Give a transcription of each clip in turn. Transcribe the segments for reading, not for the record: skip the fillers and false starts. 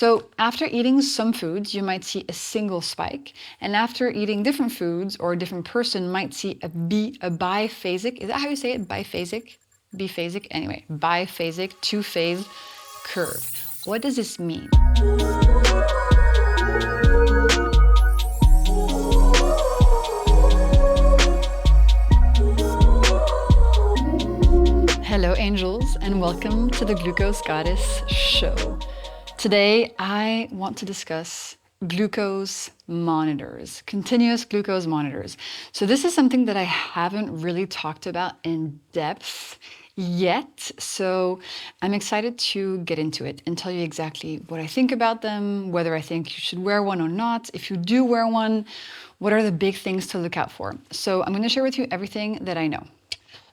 So after eating some foods, you might see a single spike. And after eating different foods, or a different person might see a biphasic, is that how you say it? Biphasic? Biphasic? Anyway, biphasic, two-phase curve. What does this mean? Hello, angels, and welcome to the Glucose Goddess Show. Today, I want to discuss glucose monitors, continuous glucose monitors. So this is something that I haven't really talked about in depth yet. So I'm excited to get into it and tell you exactly what I think about them, whether I think you should wear one or not. If you do wear one, what are the big things to look out for? So I'm going to share with you everything that I know.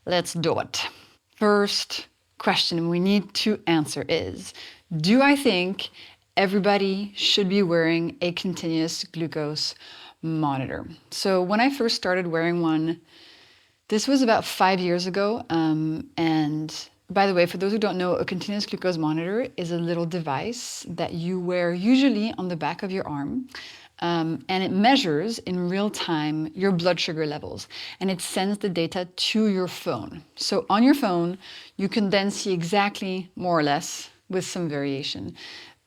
Let's do it. First question we need to answer is, do I think everybody should be wearing a continuous glucose monitor? So when I first started wearing one, this was about 5 years ago. And by the way, for those who don't know, a continuous glucose monitor is a little device that you wear usually on the back of your arm. And it measures in real time your blood sugar levels, and it sends the data to your phone. So on your phone, you can then see exactly, more or less, with some variation,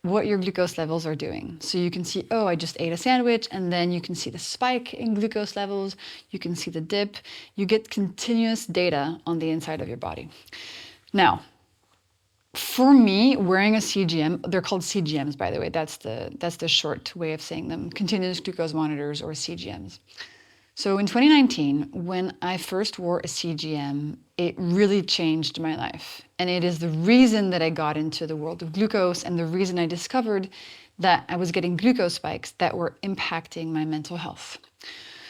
what your glucose levels are doing. So you can see, oh, I just ate a sandwich, and then you can see the spike in glucose levels, you can see the dip, you get continuous data on the inside of your body. Now, for me, wearing a CGM, they're called CGMs, by the way. That's the short way of saying them, continuous glucose monitors, or CGMs. So in 2019, when I first wore a CGM, it really changed my life. And it is the reason that I got into the world of glucose, and the reason I discovered that I was getting glucose spikes that were impacting my mental health.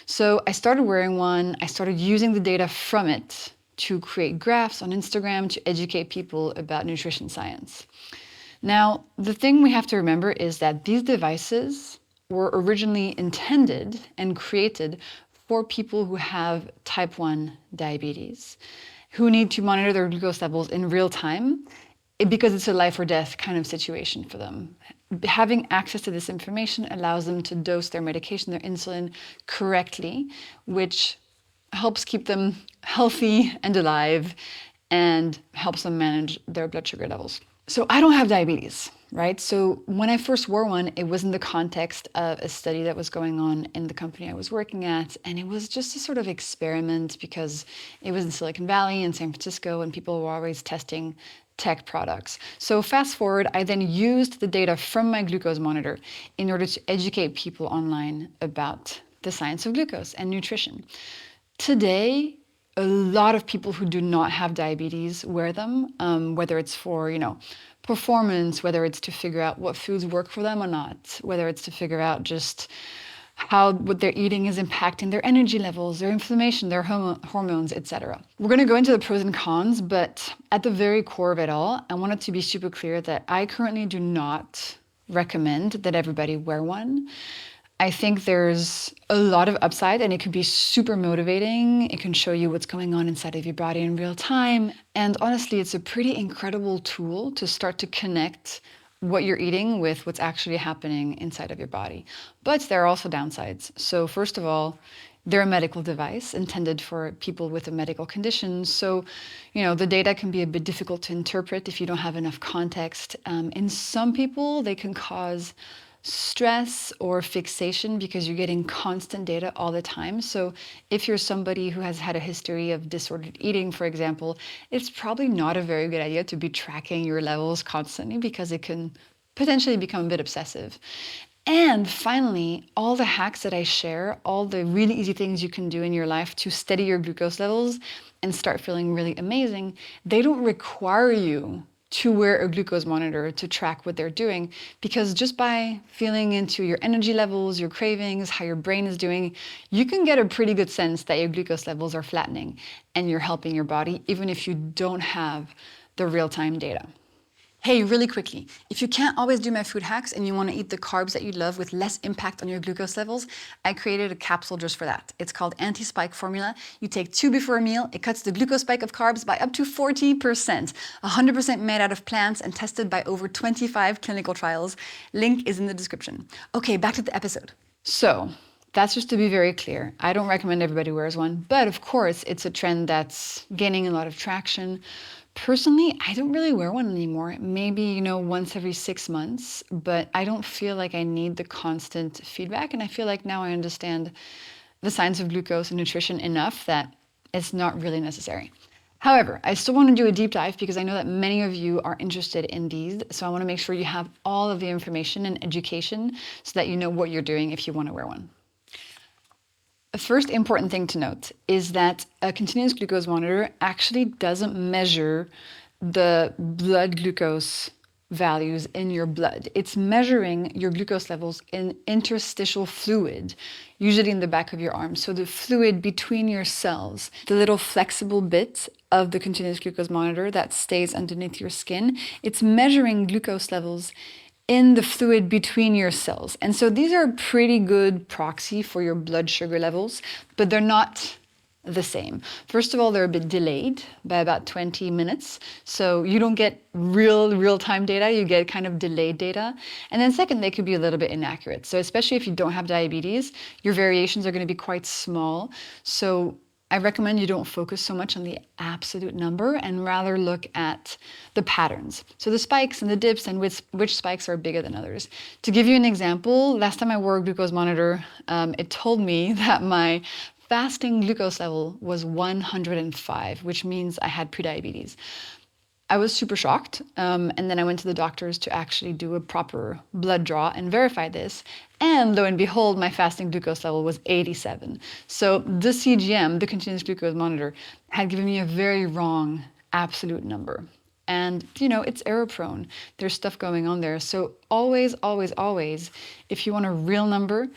So I started wearing one, I started using the data from it to create graphs on Instagram to educate people about nutrition science. Now, the thing we have to remember is that these devices were originally intended and created for people who have type 1 diabetes, who need to monitor their glucose levels in real time because it's a life or death kind of situation for them. Having access to this information allows them to dose their medication, their insulin, correctly, which helps keep them healthy and alive and helps them manage their blood sugar levels. So I don't have diabetes, right? So when I first wore one, it was in the context of a study that was going on in the company I was working at. And it was just a sort of experiment because it was in Silicon Valley and San Francisco, and people were always testing tech products. So fast forward, I then used the data from my glucose monitor in order to educate people online about the science of glucose and nutrition. Today, a lot of people who do not have diabetes wear them, whether it's for, performance, whether it's to figure out what foods work for them or not, whether it's to figure out just how what they're eating is impacting their energy levels, their inflammation, their hormones, etc. We're going to go into the pros and cons, but at the very core of it all, I want it to be super clear that I currently do not recommend that everybody wear one. I think there's a lot of upside, and it can be super motivating. It can show you what's going on inside of your body in real time. And honestly, it's a pretty incredible tool to start to connect what you're eating with what's actually happening inside of your body. But there are also downsides. So first of all, they're a medical device intended for people with a medical condition. So, the data can be a bit difficult to interpret if you don't have enough context. In some people, they can cause stress or fixation because you're getting constant data all the time. So if you're somebody who has had a history of disordered eating, for example, it's probably not a very good idea to be tracking your levels constantly because it can potentially become a bit obsessive. And finally, all the hacks that I share, all the really easy things you can do in your life to steady your glucose levels and start feeling really amazing, they don't require you to wear a glucose monitor to track what they're doing, because just by feeling into your energy levels, your cravings, how your brain is doing, you can get a pretty good sense that your glucose levels are flattening and you're helping your body, even if you don't have the real-time data. Hey, really quickly, if you can't always do my food hacks and you want to eat the carbs that you love with less impact on your glucose levels, I created a capsule just for that. It's called Anti-Spike Formula. You take 2 before a meal. It cuts the glucose spike of carbs by up to 40%. 100% made out of plants and tested by over 25 clinical trials. Link is in the description. Okay, back to the episode. So, that's just to be very clear. I don't recommend everybody wears one, but of course, it's a trend that's gaining a lot of traction. Personally, I don't really wear one anymore. Maybe, once every 6 months, but I don't feel like I need the constant feedback. And I feel like now I understand the science of glucose and nutrition enough that it's not really necessary. However, I still want to do a deep dive because I know that many of you are interested in these. So I want to make sure you have all of the information and education so that you know what you're doing if you want to wear one. The first important thing to note is that a continuous glucose monitor actually doesn't measure the blood glucose values in your blood. It's measuring your glucose levels in interstitial fluid, usually in the back of your arm. So the fluid between your cells, the little flexible bit of the continuous glucose monitor that stays underneath your skin, it's measuring glucose levels in the fluid between your cells. And so these are a pretty good proxy for your blood sugar levels, but they're not the same. First of all, they're a bit delayed by about 20 minutes. So you don't get real-time data, you get kind of delayed data. And then second, they could be a little bit inaccurate. So especially if you don't have diabetes, your variations are going to be quite small. So I recommend you don't focus so much on the absolute number and rather look at the patterns. So the spikes and the dips and which spikes are bigger than others. To give you an example, last time I wore a glucose monitor, it told me that my fasting glucose level was 105, which means I had prediabetes. I was super shocked, and then I went to the doctors to actually do a proper blood draw and verify this. And lo and behold, my fasting glucose level was 87. So the CGM, the continuous glucose monitor, had given me a very wrong absolute number. And, it's error prone. There's stuff going on there. So always, if you want a real number,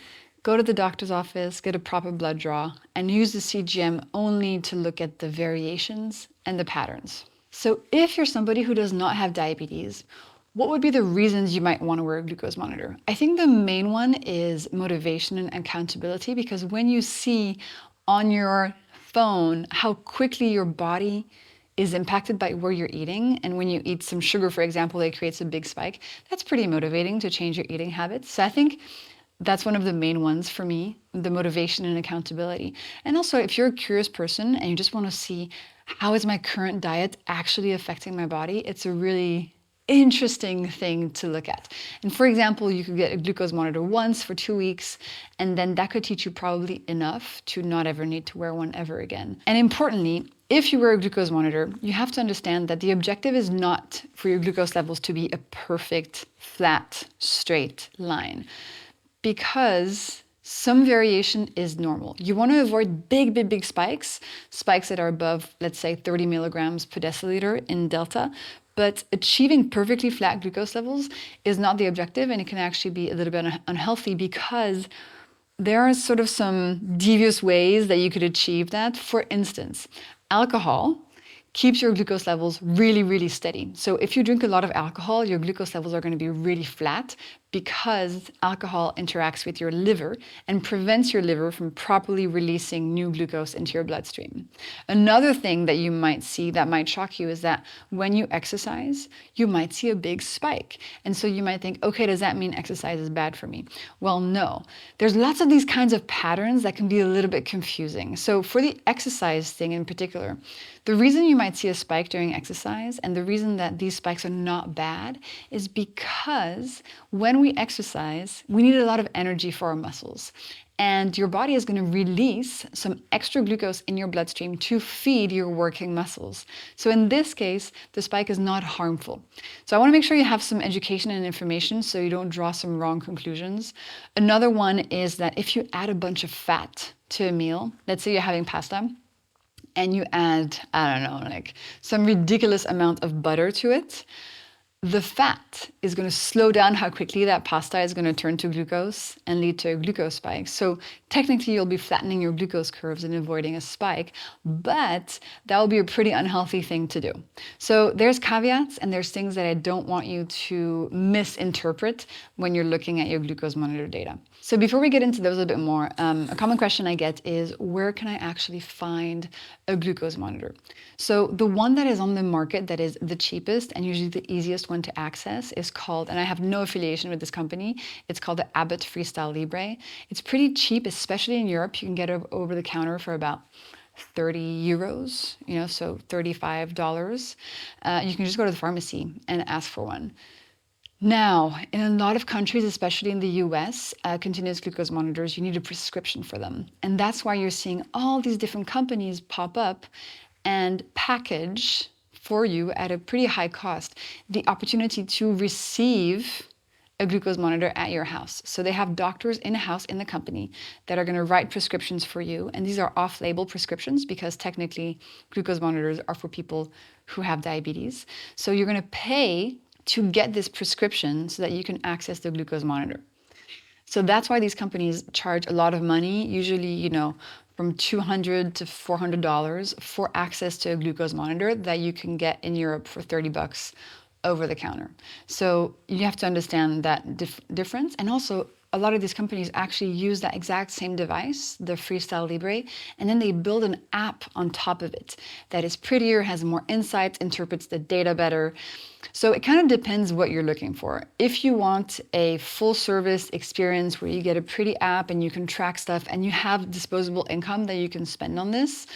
go to the doctor's office, get a proper blood draw, and use the CGM only to look at the variations and the patterns. So if you're somebody who does not have diabetes, what would be the reasons you might want to wear a glucose monitor? I think the main one is motivation and accountability, because when you see on your phone how quickly your body is impacted by where you're eating, and when you eat some sugar, for example, it creates a big spike, that's pretty motivating to change your eating habits. So I think that's one of the main ones for me, the motivation and accountability. And also, if you're a curious person and you just want to see how is my current diet actually affecting my body, it's a really interesting thing to look at. And for example, you could get a glucose monitor once for 2 weeks, and then that could teach you probably enough to not ever need to wear one ever again. And importantly, if you wear a glucose monitor, you have to understand that the objective is not for your glucose levels to be a perfect, flat, straight line, because some variation is normal. You want to avoid big spikes that are above, let's say, 30 milligrams per deciliter in delta. But achieving perfectly flat glucose levels is not the objective, and it can actually be a little bit unhealthy because there are sort of some devious ways that you could achieve that. For instance, alcohol keeps your glucose levels really steady. So if you drink a lot of alcohol, your glucose levels are going to be really flat because alcohol interacts with your liver and prevents your liver from properly releasing new glucose into your bloodstream. Another thing that you might see that might shock you is that when you exercise, you might see a big spike. And so you might think, okay, does that mean exercise is bad for me? Well, no. There's lots of these kinds of patterns that can be a little bit confusing. So for the exercise thing in particular, the reason you might see a spike during exercise and the reason that these spikes are not bad is because when we exercise, we need a lot of energy for our muscles. And your body is going to release some extra glucose in your bloodstream to feed your working muscles. So in this case, the spike is not harmful. So I want to make sure you have some education and information so you don't draw some wrong conclusions. Another one is that if you add a bunch of fat to a meal, let's say you're having pasta, and you add, I don't know, like some ridiculous amount of butter to it, the fat is going to slow down how quickly that pasta is going to turn to glucose and lead to a glucose spike. So technically, you'll be flattening your glucose curves and avoiding a spike, but that will be a pretty unhealthy thing to do. So there's caveats and there's things that I don't want you to misinterpret when you're looking at your glucose monitor data. So before we get into those a bit more, a common question I get is, where can I actually find a glucose monitor? So the one that is on the market that is the cheapest and usually the easiest one to access is called, and I have no affiliation with this company, it's called the Abbott Freestyle Libre. It's pretty cheap, especially in Europe. You can get it over the counter for about 30 euros, so $35. You can just go to the pharmacy and ask for one. Now, in a lot of countries, especially in the US, continuous glucose monitors, you need a prescription for them. And that's why you're seeing all these different companies pop up and package for you at a pretty high cost the opportunity to receive a glucose monitor at your house. So they have doctors in-house in the company that are going to write prescriptions for you. And these are off-label prescriptions because technically glucose monitors are for people who have diabetes. So you're going to pay to get this prescription so that you can access the glucose monitor. So that's why these companies charge a lot of money, usually, from $200 to $400 for access to a glucose monitor that you can get in Europe for $30 over the counter. So you have to understand that difference. And also, a lot of these companies actually use that exact same device, the Freestyle Libre, and then they build an app on top of it that is prettier, has more insights, interprets the data better. So it kind of depends what you're looking for. If you want a full service experience where you get a pretty app and you can track stuff and you have disposable income that you can spend on this,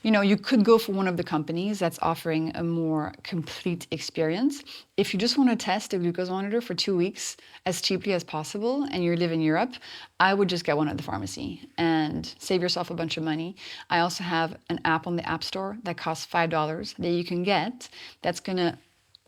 you could go for one of the companies that's offering a more complete experience. If you just want to test a glucose monitor for 2 weeks as cheaply as possible and you live in Europe, I would just get one at the pharmacy and save yourself a bunch of money. I also have an app on the App Store that costs $5 that you can get that's going to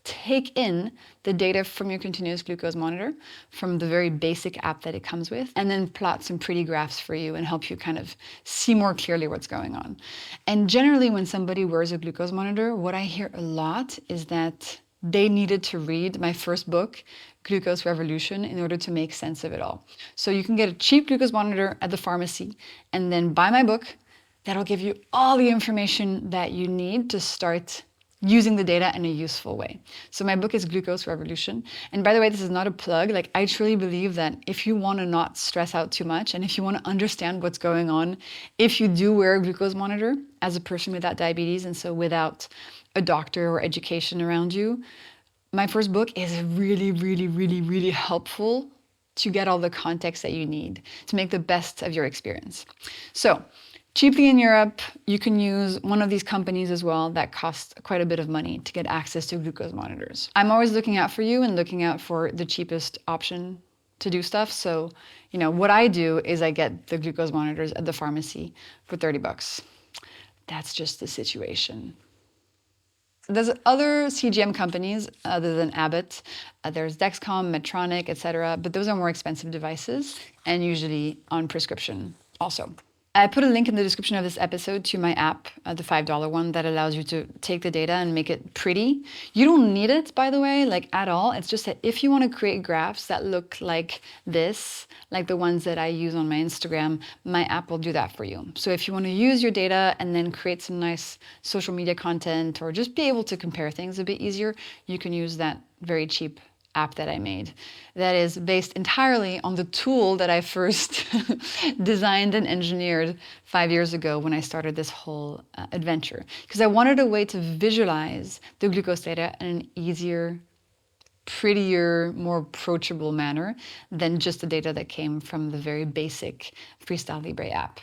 take in the data from your continuous glucose monitor, from the very basic app that it comes with, and then plot some pretty graphs for you and help you kind of see more clearly what's going on. And generally, when somebody wears a glucose monitor, what I hear a lot is that they needed to read my first book, Glucose Revolution, in order to make sense of it all. So you can get a cheap glucose monitor at the pharmacy and then buy my book. That'll give you all the information that you need to start using the data in a useful way. So my book is Glucose Revolution. And by the way, this is not a plug. I truly believe that if you want to not stress out too much and if you want to understand what's going on, if you do wear a glucose monitor as a person without diabetes and so without a doctor or education around you, my first book is really, really, really, really helpful to get all the context that you need to make the best of your experience. So, cheaply in Europe, you can use one of these companies as well that costs quite a bit of money to get access to glucose monitors. I'm always looking out for you and looking out for the cheapest option to do stuff. So, what I do is I get the glucose monitors at the pharmacy for $30. That's just the situation. There's other CGM companies other than Abbott. There's Dexcom, Medtronic, etc. But those are more expensive devices and usually on prescription also. I put a link in the description of this episode to my app, the $5 one that allows you to take the data and make it pretty. You don't need it, by the way, at all. It's just that if you want to create graphs that look like this, like the ones that I use on my Instagram, my app will do that for you. So if you want to use your data and then create some nice social media content or just be able to compare things a bit easier, you can use that very cheap app that I made that is based entirely on the tool that I first designed and engineered 5 years ago when I started this whole adventure. Because I wanted a way to visualize the glucose data in an easier, prettier, more approachable manner than just the data that came from the very basic Freestyle Libre app.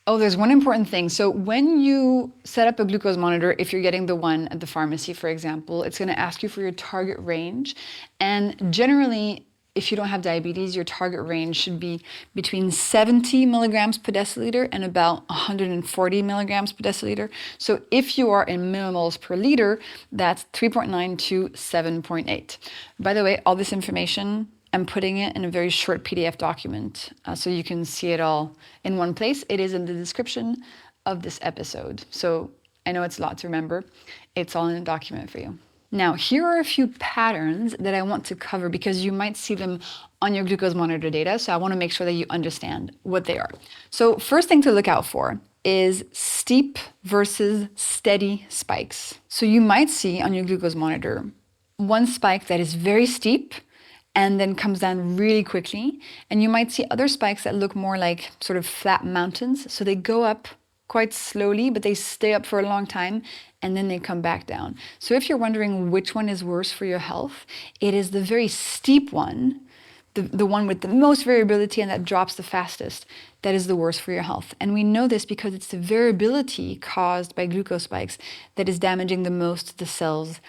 Oh, there's one important thing. So when you set up a glucose monitor, if you're getting the one at the pharmacy, for example, it's going to ask you for your target range. And generally, if you don't have diabetes, your target range should be between 70 milligrams per deciliter and about 140 milligrams per deciliter. So if you are in millimoles per liter, that's 3.9 to 7.8. By the way, all this information, I'm putting it in a very short PDF document so you can see it all in one place. It is in the description of this episode. So I know it's a lot to remember. It's all in a document for you. Now, here are a few patterns that I want to cover because you might see them on your glucose monitor data. So I want to make sure that you understand what they are. So first thing to look out for is steep versus steady spikes. So you might see on your glucose monitor one spike that is very steep and then comes down really quickly. And you might see other spikes that look more like sort of flat mountains. So they go up quite slowly, but they stay up for a long time and then they come back down. So if you're wondering which one is worse for your health, it is the very steep one, the one with the most variability and that drops the fastest, that is the worst for your health. And we know this because it's the variability caused by glucose spikes that is damaging the most the cells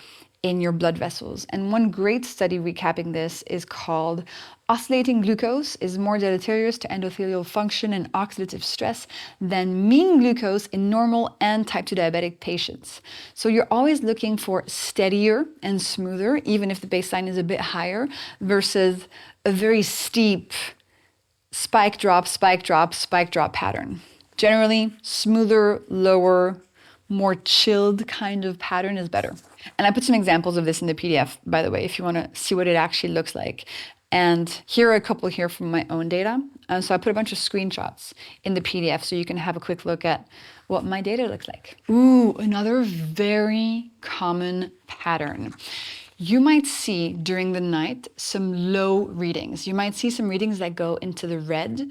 in your blood vessels. And one great study recapping this is called Oscillating Glucose is More Deleterious to Endothelial Function and Oxidative Stress Than Mean Glucose in Normal and Type 2 Diabetic Patients. So you're always looking for steadier and smoother, even if the baseline is a bit higher, versus a very steep spike drop, spike drop, spike drop pattern. Generally, smoother, lower, more chilled kind of pattern is better. And I put some examples of this in the PDF, by the way, if you want to see what it actually looks like. And here are a couple here from my own data. So I put a bunch of screenshots in the PDF so you can have a quick look at what my data looks like. Ooh, another very common pattern. You might see during the night some low readings. You might see some readings that go into the red.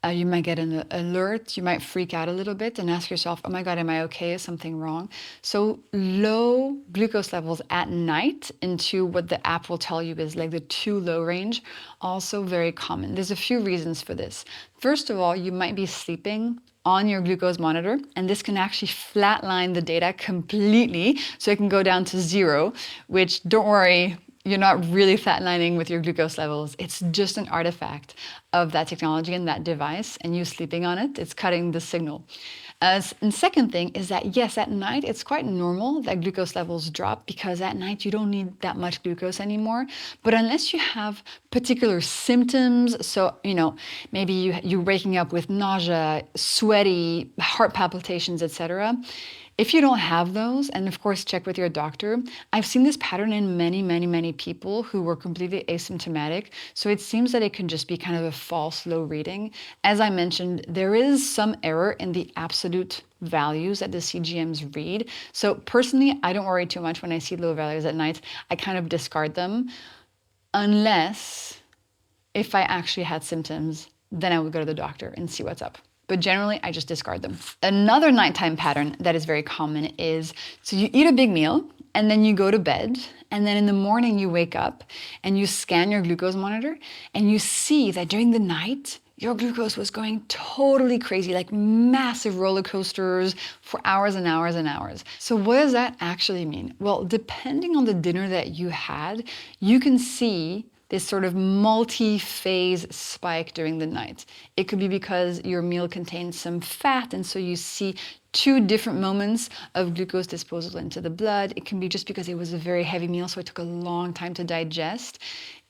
You might get an alert. You might freak out a little bit and ask yourself, oh my God, am I okay? Is something wrong? So low glucose levels at night into what the app will tell you is like the too low range, also very common. There's a few reasons for this. First of all, you might be sleeping on your glucose monitor, and this can actually flatline the data completely, so it can go down to 0, which, don't worry, you're not really flatlining with your glucose levels. It's just an artifact of that technology and that device, and you sleeping on it, it's cutting the signal. And second thing is that, yes, at night, it's quite normal that glucose levels drop because at night you don't need that much glucose anymore. But unless you have particular symptoms, so, maybe you're waking up with nausea, sweaty, heart palpitations, etc., if you don't have those, and of course check with your doctor, I've seen this pattern in many, many, many people who were completely asymptomatic. So it seems that it can just be kind of a false low reading. As I mentioned, there is some error in the absolute values that the CGMs read. So personally, I don't worry too much when I see low values at night. I kind of discard them unless if I actually had symptoms, then I would go to the doctor and see what's up. But generally, I just discard them. Another nighttime pattern that is very common is, so you eat a big meal, and then you go to bed, and then in the morning you wake up, and you scan your glucose monitor, and you see that during the night, your glucose was going totally crazy, like massive roller coasters for hours and hours and hours. So what does that actually mean? Well, depending on the dinner that you had, you can see this sort of multi-phase spike during the night. It could be because your meal contains some fat, and so you see 2 different moments of glucose disposal into the blood. It can be just because it was a very heavy meal, so it took a long time to digest.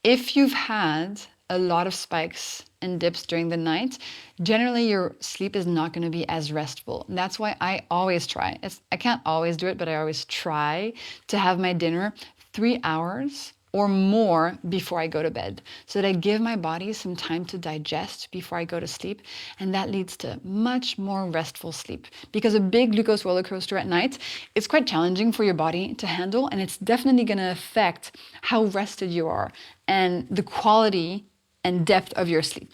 If you've had a lot of spikes and dips during the night, generally your sleep is not going to be as restful. And that's why I always try. I can't always do it, but I always try to have my dinner 3 hours or more before I go to bed, so that I give my body some time to digest before I go to sleep, and that leads to much more restful sleep. Because a big glucose roller coaster at night, it's quite challenging for your body to handle, and it's definitely going to affect how rested you are and the quality and depth of your sleep.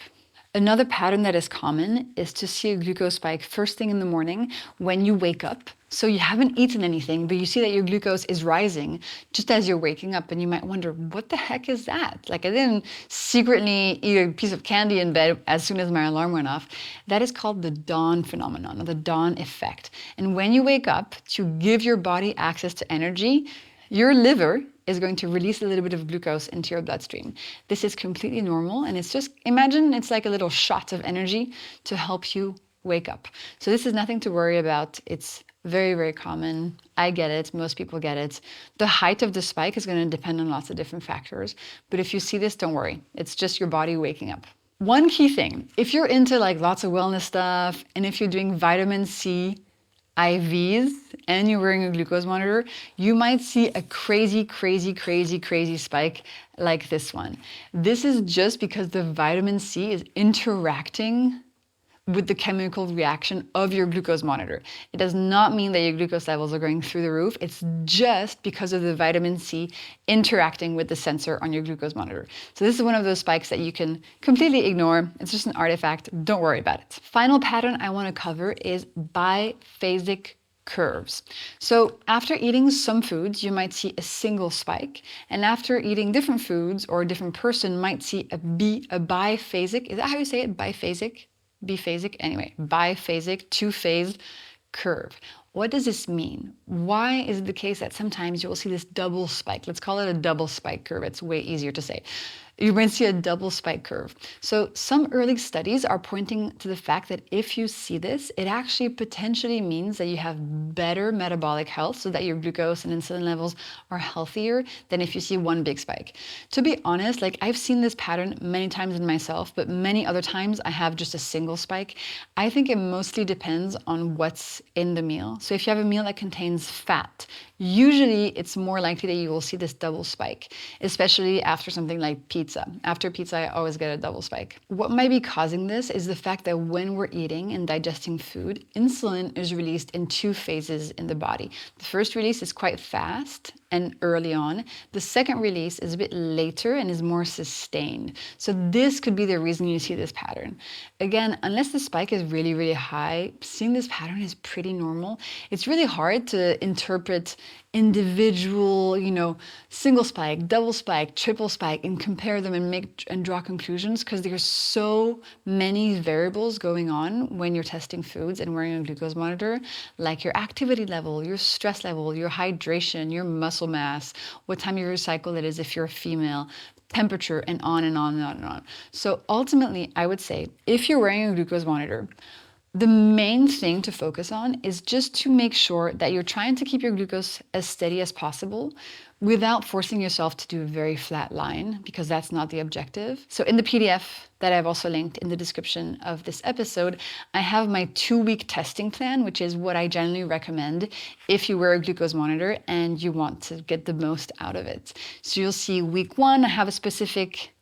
Another pattern that is common is to see a glucose spike first thing in the morning when you wake up. So you haven't eaten anything, but you see that your glucose is rising just as you're waking up, and you might wonder, what the heck is that? Like, I didn't secretly eat a piece of candy in bed as soon as my alarm went off. That is called the dawn phenomenon, or the dawn effect. And when you wake up to give your body access to energy, your liver is going to release a little bit of glucose into your bloodstream. This is completely normal, and it's just, imagine it's like a little shot of energy to help you wake up. So this is nothing to worry about. It's very, very common. I get it. Most people get it. The height of the spike is going to depend on lots of different factors. But if you see this, don't worry. It's just your body waking up. One key thing, if you're into like lots of wellness stuff, and if you're doing vitamin C IVs and you're wearing a glucose monitor, you might see a crazy spike like this one. This is just because the vitamin C is interacting with the chemical reaction of your glucose monitor. It does not mean that your glucose levels are going through the roof. It's just because of the vitamin C interacting with the sensor on your glucose monitor. So this is one of those spikes that you can completely ignore. It's just an artifact. Don't worry about it. Final pattern I want to cover is biphasic curves. So after eating some foods, you might see a single spike, and after eating different foods, or a different person might see a biphasic, is that how you say it? Biphasic? Biphasic? Anyway, biphasic, two-phase curve. What does this mean? Why is it the case that sometimes you will see this double spike? Let's call it a double spike curve. It's way easier to say. You might see a double spike curve. So some early studies are pointing to the fact that if you see this, it actually potentially means that you have better metabolic health, so that your glucose and insulin levels are healthier than if you see one big spike. To be honest, like I've seen this pattern many times in myself, but many other times I have just a single spike. I think it mostly depends on what's in the meal. So if you have a meal that contains fat, usually it's more likely that you will see this double spike, especially after something like pizza. After pizza, I always get a double spike. What might be causing this is the fact that when we're eating and digesting food, insulin is released in two phases in the body. The first release is quite fast and early on. The second release is a bit later and is more sustained. So this could be the reason you see this pattern. Again, unless the spike is really high, seeing this pattern is pretty normal. It's really hard to interpret individual, single spike, double spike, triple spike, and compare them and draw conclusions, because there's so many variables going on when you're testing foods and wearing a glucose monitor, like your activity level, your stress level, your hydration, your muscle mass, what time of your cycle it is if you're a female, temperature, and on and on and on and on. So ultimately, I would say if you're wearing a glucose monitor, the main thing to focus on is just to make sure that you're trying to keep your glucose as steady as possible without forcing yourself to do a very flat line, because that's not the objective. So in the PDF that I've also linked in the description of this episode, I have my 2-week testing plan, which is what I generally recommend if you wear a glucose monitor and you want to get the most out of it. So you'll see week 1, I have a specific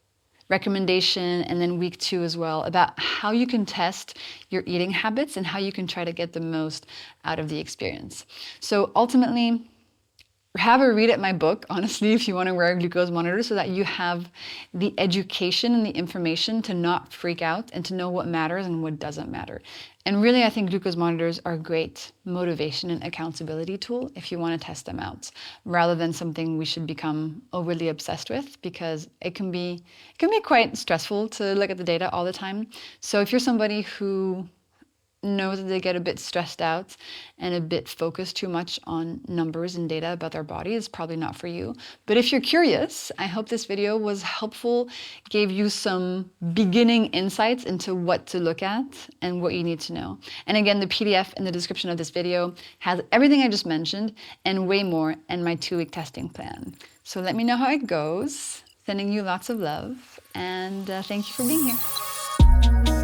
recommendation, and then week 2 as well, about how you can test your eating habits and how you can try to get the most out of the experience. So ultimately, have a read at my book, honestly, if you want to wear a glucose monitor, so that you have the education and the information to not freak out and to know what matters and what doesn't matter. And really, I think glucose monitors are a great motivation and accountability tool if you want to test them out, rather than something we should become overly obsessed with, because it can be quite stressful to look at the data all the time. So if you're somebody who knows that they get a bit stressed out and a bit focused too much on numbers and data about their body, is probably not for you. But if you're curious, I hope this video was helpful, gave you some beginning insights into what to look at and what you need to know. And again, the PDF in the description of this video has everything I just mentioned and way more, and my 2-week testing plan. So let me know how it goes. Sending you lots of love, and thank you for being here.